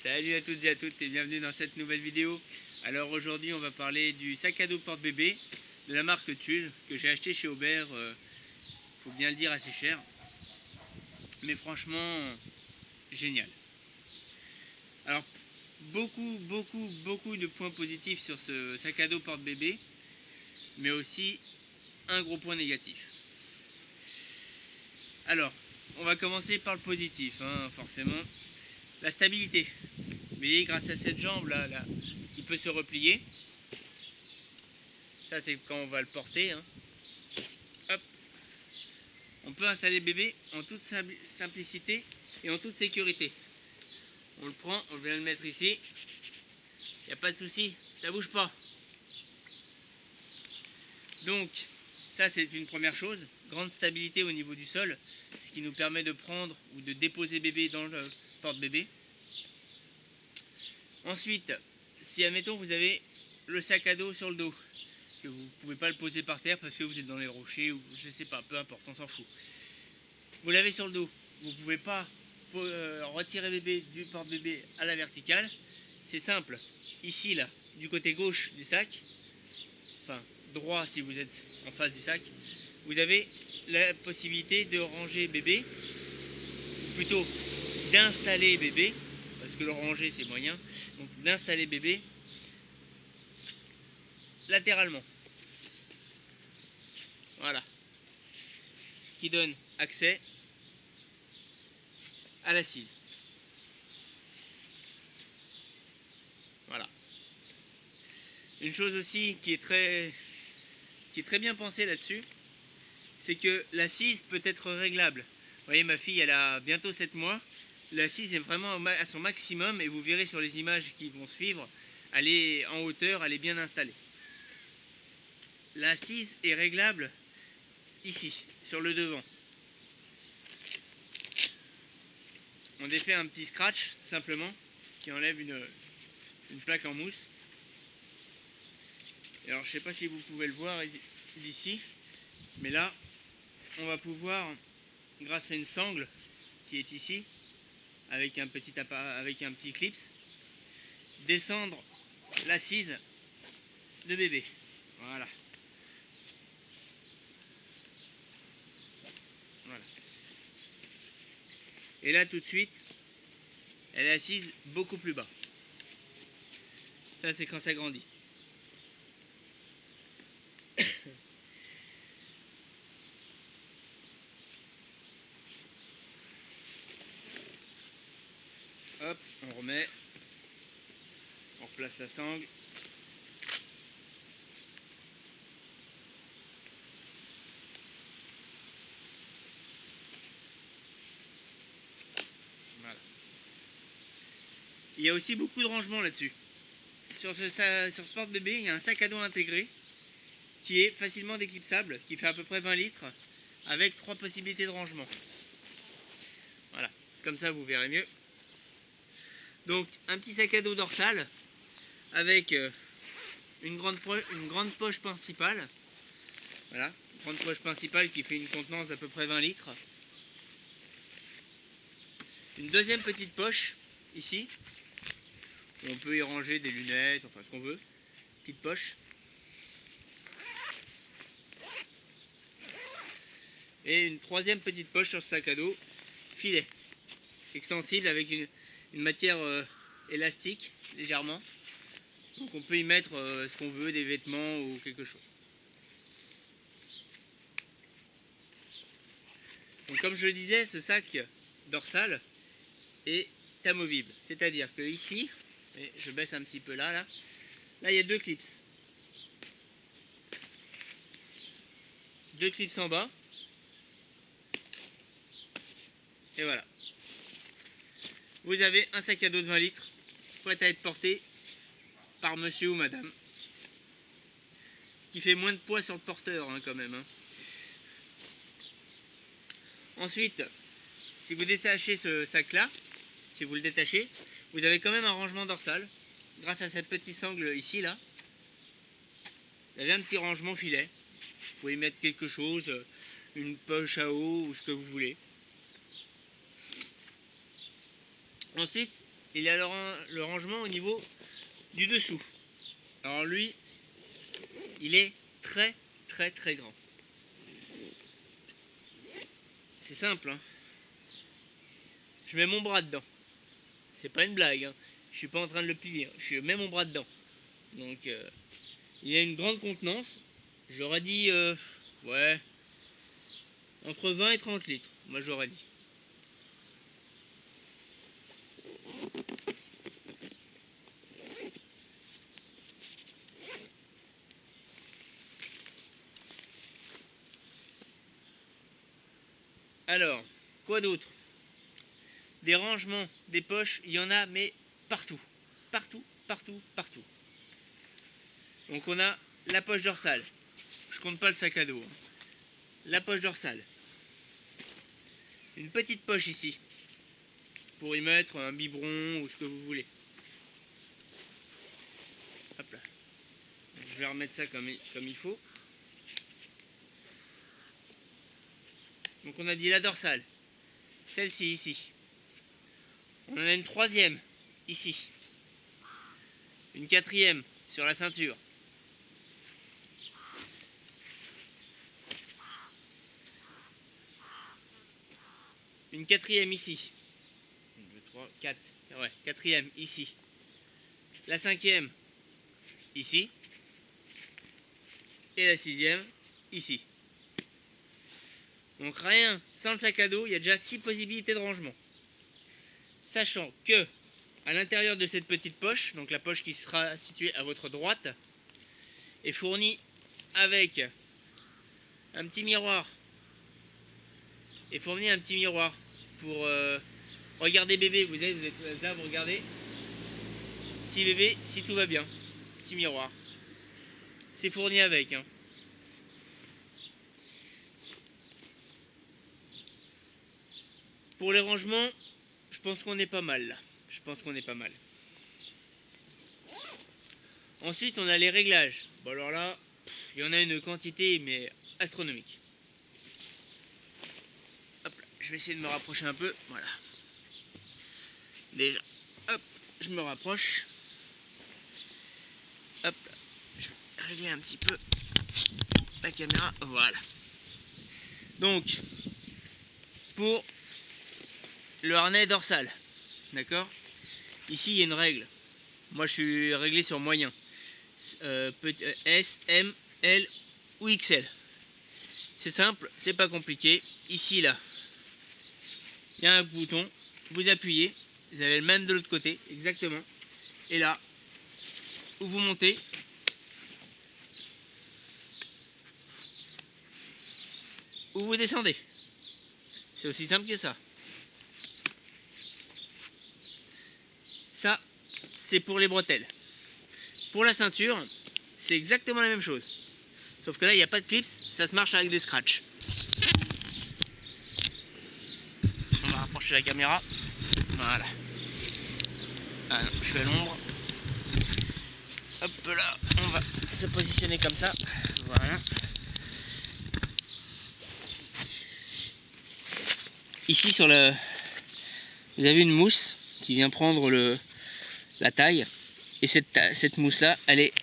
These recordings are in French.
Salut à toutes et à toutes et bienvenue dans cette nouvelle vidéo. Alors aujourd'hui on va parler du sac à dos porte-bébé de la marque Tulle que j'ai acheté chez Aubert, faut bien le dire, assez cher. Mais franchement génial. Alors beaucoup de points positifs sur ce sac à dos porte-bébé, mais aussi un gros point négatif. Alors on va commencer par le positif, forcément. La stabilité. Vous voyez, grâce à cette jambe là, qui peut se replier. Ça c'est quand on va le porter. Hop. On peut installer le bébé en toute simplicité et en toute sécurité. On le prend, on vient le mettre ici. Il n'y a pas de souci, ça bouge pas. Donc ça c'est une première chose. Grande stabilité au niveau du sol, ce qui nous permet de prendre ou de déposer bébé dans le porte-bébé. Ensuite, si admettons vous avez le sac à dos sur le dos, que vous ne pouvez pas le poser par terre parce que vous êtes dans les rochers ou je sais pas, peu importe, on s'en fout. Vous l'avez sur le dos, vous ne pouvez pas retirer bébé du porte-bébé à la verticale. C'est simple, ici là, du côté gauche du sac, enfin droit si vous êtes en face du sac, vous avez la possibilité de ranger bébé, ou plutôt d'installer bébé, parce que le ranger c'est moyen, donc d'installer bébé latéralement. Voilà. Qui donne accès à l'assise. Voilà. Une chose aussi qui est très bien pensée là-dessus, c'est que l'assise peut être réglable. Vous voyez, ma fille, elle a bientôt 7 mois. L'assise est vraiment à son maximum et vous verrez sur les images qui vont suivre, elle est en hauteur, elle est bien installée. L'assise est réglable ici, sur le devant. On défait un petit scratch, simplement, qui enlève une plaque en mousse. Et alors, je ne sais pas si vous pouvez le voir d'ici, mais là, on va pouvoir, grâce à une sangle qui est ici, avec un petit clips, descendre l'assise de bébé. Voilà. Voilà. Et là, tout de suite, elle est assise beaucoup plus bas. Ça, c'est quand ça grandit. Hop, on remet. On replace la sangle. Voilà. Il y a aussi beaucoup de rangements là-dessus. Sur ce porte-bébé, il y a un sac à dos intégré qui est facilement déclipsable, qui fait à peu près 20 litres, avec 3 possibilités de rangement. Voilà, comme ça vous verrez mieux. Donc un petit sac à dos dorsal avec une grande poche principale. Voilà, une grande poche principale qui fait une contenance d'à peu près 20 litres. Une deuxième petite poche ici, où on peut y ranger des lunettes, enfin ce qu'on veut. Petite poche. Et une troisième petite poche sur ce sac à dos, filet, extensible avec une matière élastique, légèrement. Donc on peut y mettre ce qu'on veut, des vêtements ou quelque chose. Donc comme je le disais, ce sac dorsal est amovible. C'est-à-dire que ici, et je baisse un petit peu là il y a deux clips. Deux clips en bas. Et voilà. Vous avez un sac à dos de 20 litres, prêt à être porté par monsieur ou madame. Ce qui fait moins de poids sur le porteur quand même. Ensuite, si vous détachez ce sac-là, si vous le détachez, vous avez quand même un rangement dorsal. Grâce à cette petite sangle ici, là, vous avez un petit rangement filet. Vous pouvez y mettre quelque chose, une poche à eau ou ce que vous voulez. Ensuite, il y a le rangement au niveau du dessous. Alors lui, il est très grand. C'est simple, hein. Je mets mon bras dedans. C'est pas une blague, hein. Je suis pas en train de le plier, hein. Je mets mon bras dedans. Donc il y a une grande contenance. J'aurais dit ouais, entre 20 et 30 litres, moi j'aurais dit. Alors, quoi d'autre? Des rangements, des poches, il y en a, mais partout. Partout. Donc on a la poche dorsale. Je compte pas le sac à dos. La poche dorsale. Une petite poche ici. Pour y mettre un biberon ou ce que vous voulez. Hop là. Je vais remettre ça comme il faut. Donc on a dit la dorsale. Celle-ci ici. On en a une troisième ici. Une quatrième sur la ceinture. Une quatrième ici. 1, 2, 3, 4. Ouais, quatrième ici. La cinquième ici. Et la sixième ici. Donc rien, sans le sac à dos, il y a déjà 6 possibilités de rangement. Sachant que à l'intérieur de cette petite poche, donc la poche qui sera située à votre droite, est fournie avec un petit miroir. Pour regarder bébé. Vous êtes là, vous regardez. Si tout va bien. Petit miroir. C'est fourni avec, hein. Pour les rangements, je pense qu'on est pas mal là. Ensuite, on a les réglages. Bon alors là, il y en a une quantité mais astronomique. Hop là, je vais essayer de me rapprocher un peu. Voilà. Déjà, hop, je me rapproche. Hop là, je vais régler un petit peu la caméra. Voilà. Donc, pour le harnais dorsal, d'accord? Ici, il y a une règle. Moi, je suis réglé sur moyen. S, M, L ou XL. C'est simple, c'est pas compliqué. Ici, là, il y a un bouton. Vous appuyez. Vous avez le même de l'autre côté, exactement. Et là, où vous montez, ou vous descendez. C'est aussi simple que ça. Ça, c'est pour les bretelles. Pour la ceinture, c'est exactement la même chose. Sauf que là, il n'y a pas de clips, ça se marche avec des scratchs. On va rapprocher la caméra. Voilà. Ah non, je suis à l'ombre. Hop là, on va se positionner comme ça. Voilà. Ici sur le, vous avez une mousse qui vient prendre la taille, et cette mousse là, elle est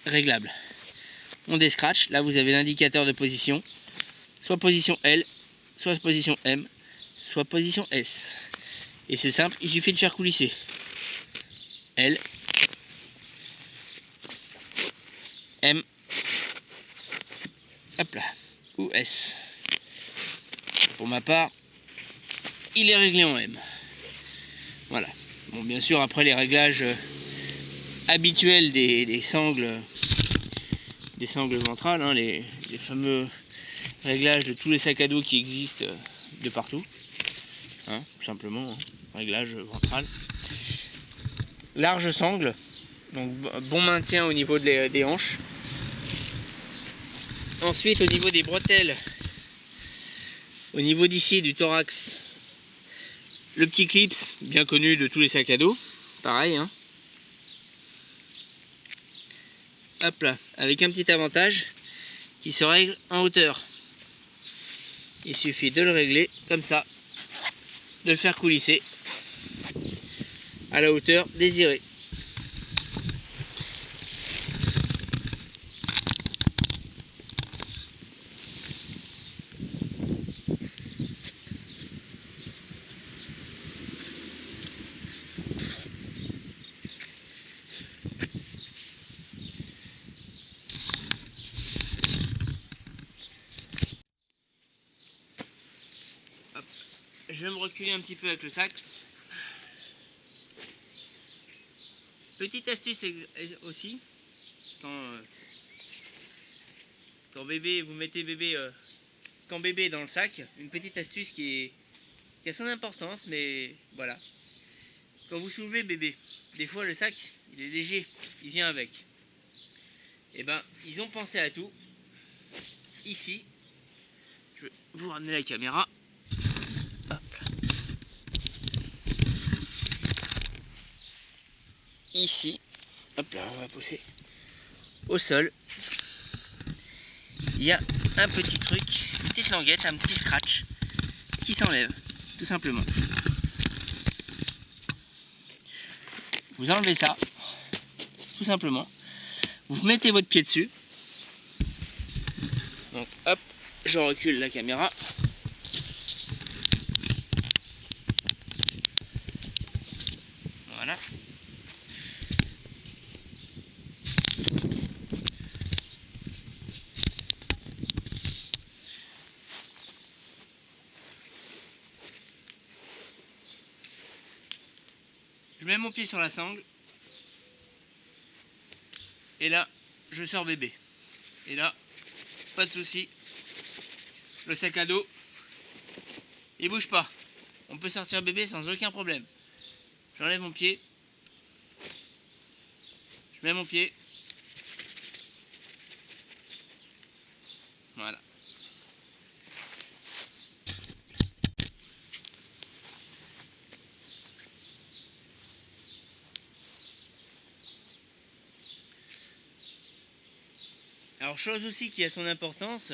réglable. On descratch, là vous avez l'indicateur de position, soit position L, soit position M, soit position S. Et c'est simple, il suffit de faire coulisser L, M, hop là, ou S. Pour ma part, il est réglé en M. Voilà. Bon, bien sûr, après les réglages habituels des sangles ventrales, hein, les fameux réglages de tous les sacs à dos qui existent de partout, hein, tout simplement, hein, réglage ventral. Large sangle, donc bon maintien au niveau des hanches. Ensuite, au niveau des bretelles, au niveau d'ici du thorax, le petit clips, bien connu de tous les sacs à dos, pareil, hein. Hop là, avec un petit avantage qui se règle en hauteur. Il suffit de le régler comme ça, de le faire coulisser. à la hauteur désirée. Hop. Je vais me reculer un petit peu avec le sac. Petite astuce aussi, quand bébé, vous mettez bébé, quand bébé est dans le sac, une petite astuce qui a son importance, mais voilà. Quand vous soulevez bébé, des fois le sac, il est léger, il vient avec. Et ben, ils ont pensé à tout. Ici, je vais vous ramener la caméra. Hop. Ici, hop là, on va poser au sol. Il y a un petit truc, une petite languette, un petit scratch qui s'enlève, tout simplement. Vous enlevez ça, tout simplement. Vous mettez votre pied dessus. Donc hop, je recule la caméra. Voilà. Je mets mon pied sur la sangle. Et là, je sors bébé. Et là, pas de souci. Le sac à dos, il bouge pas. On peut sortir bébé sans aucun problème. J'enlève mon pied. Je mets mon pied. Voilà. Alors, chose aussi qui a son importance,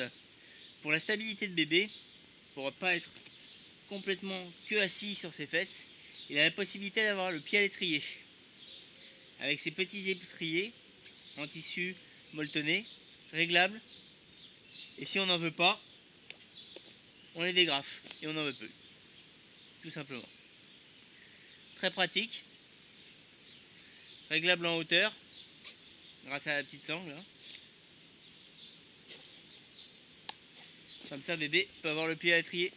pour la stabilité de bébé, pour ne pas être complètement que assis sur ses fesses, il a la possibilité d'avoir le pied à l'étrier. Avec ces petits étriers en tissu molletonné, réglables. Et si on n'en veut pas, on les dégrafe et on n'en veut plus. Tout simplement. Très pratique. Réglable en hauteur, grâce à la petite sangle. Comme ça, bébé peut avoir le pied à l'étrier.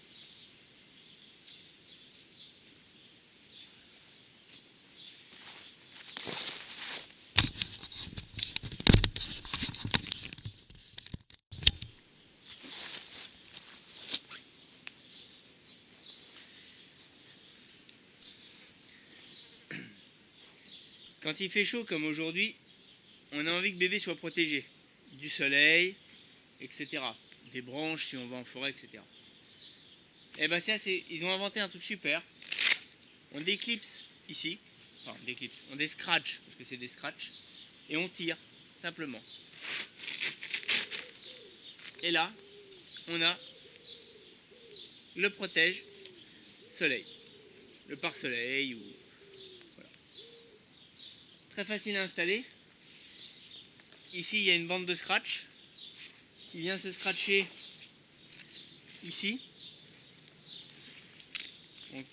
Quand il fait chaud comme aujourd'hui, on a envie que bébé soit protégé du soleil, etc. Des branches si on va en forêt, etc. Et ben ça, ils ont inventé un truc super. On déclipse ici, enfin on déclipse, on descratch, parce que c'est des scratchs, et on tire, simplement. Et là, on a le protège soleil, le pare-soleil, ou voilà. Très facile à installer. Ici, il y a une bande de scratch qui vient se scratcher ici. Donc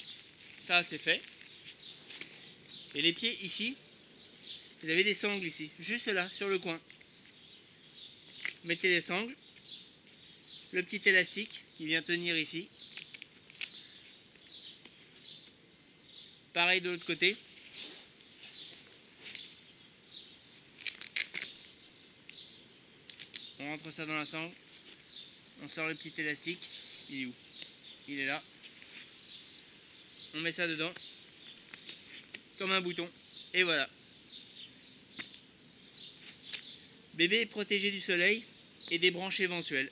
ça, c'est fait. Et les pieds ici, vous avez des sangles ici, juste là, sur le coin. Mettez les sangles, le petit élastique qui vient tenir ici. Pareil de l'autre côté. On rentre ça dans la sangle. On sort le petit élastique. Il est où? Il est là. On met ça dedans. Comme un bouton. Et voilà. Bébé est protégé du soleil et des branches éventuelles.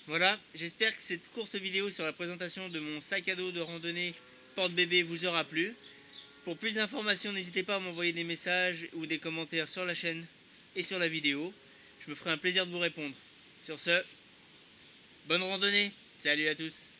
Voilà, j'espère que cette courte vidéo sur la présentation de mon sac à dos de randonnée porte-bébé vous aura plu. Pour plus d'informations, n'hésitez pas à m'envoyer des messages ou des commentaires sur la chaîne et sur la vidéo. Je me ferai un plaisir de vous répondre. Sur ce, bonne randonnée. Salut à tous.